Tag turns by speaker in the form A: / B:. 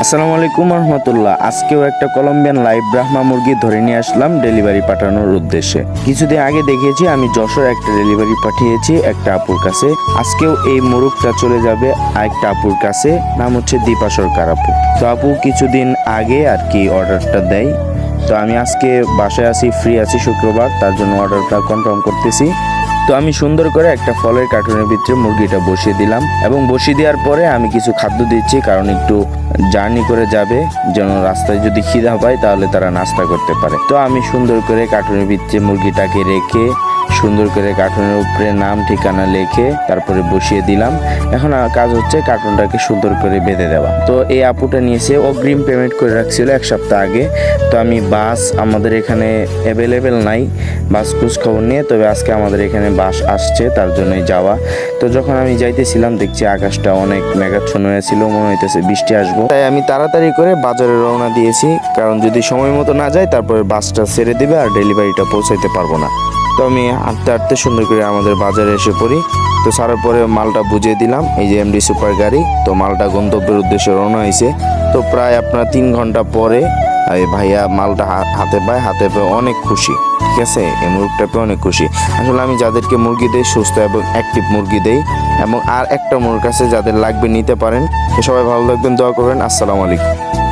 A: আসসালামু আলাইকুম রহমতুল্লাহ। আজকেও একটা কলম্বিয়ান লাইভ ব্রাহ্মা মুরগি ধরে নিয়ে আসলাম ডেলিভারি পাঠানোর উদ্দেশ্যে। কিছুদিন আগে দেখিয়েছি আমি যশোর একটা ডেলিভারি পাঠিয়েছি একটা আপুর কাছে। আজকেও এই মোরগটা চলে যাবে আরেকটা আপুর কাছে, নাম হচ্ছে দীপা সরকার আপু। তো আপু কিছুদিন আগে আর কি অর্ডারটা দেয়। তো আমি আজকে বাসায় আছি, ফ্রি আছি শুক্রবার, তার জন্য অর্ডারটা কনফার্ম করতেছি। তো আমি সুন্দর করে একটা ফলের কার্টুনের ভিতরে মুরগিটা বসিয়ে দিলাম এবং বসিয়ে দেওয়ার পরে আমি কিছু খাদ্য দিচ্ছি, কারণ একটু জার্নি করে যাবে, যেন রাস্তায় যদি খিদা পায় তাহলে তারা নাস্তা করতে পারে। তো আমি সুন্দর করে কার্টুনের ভিতরে মুরগিটাকে রেখে সুন্দর করে কার্টুনের উপরে নাম ঠিকানা লিখে তারপরে বসিয়ে দিলাম। এখন কাজ হচ্ছে কার্টুনটাকে সুন্দর করে বেঁধে দেওয়া। তো এই আপুটা নিয়েছে, অগ্রিম পেমেন্ট করে রাখছিল 1 সপ্তাহ আগে। তো আমি বাস আমাদের এখানে অ্যাভেলেবেল নাই, বাস খোঁজ খবর নিয়ে, তবে আজকে আমাদের এখানে বাস আসছে, তার জন্যই যাওয়া। তো যখন আমি যাইতেছিলাম দেখছি আকাশটা অনেক মেঘাচ্ছন্ন হয়েছিল, মনে হইতেছে বৃষ্টি আসবো। তাই আমি তাড়াতাড়ি করে বাজারে রওনা দিয়েছি, কারণ যদি সময় মতো না যায় তারপরে বাসটা ছেড়ে দিবে আর ডেলিভারিটা পৌঁছাইতে পারবো না। তো আমি হাঁটতে হাঁটতে সুন্দর করে আমাদের বাজারে এসে পড়ি। তো ছাড়ার পরে মালটা বুঝিয়ে দিলাম, এই যে এমডি সুপার গাড়ি। তো মালটা গন্তব্যের উদ্দেশ্যে রওনা হয়েছে। তো প্রায় আপনার 3 ঘন্টা পরে এই ভাইয়া মালটা হাতে পায় অনেক খুশি। ঠিক আছে, এই মুরগিটা পেয়ে অনেক খুশি। আসলে আমি যাদেরকে মুরগি দেই সুস্থ এবং অ্যাক্টিভ মুরগি দেই, এবং আর একটা মুরগির কাছে যাদের লাগবে নিতে পারেন। তো সবাই ভালো থাকবেন, দোয়া করবেন। আসসালামু আলাইকুম।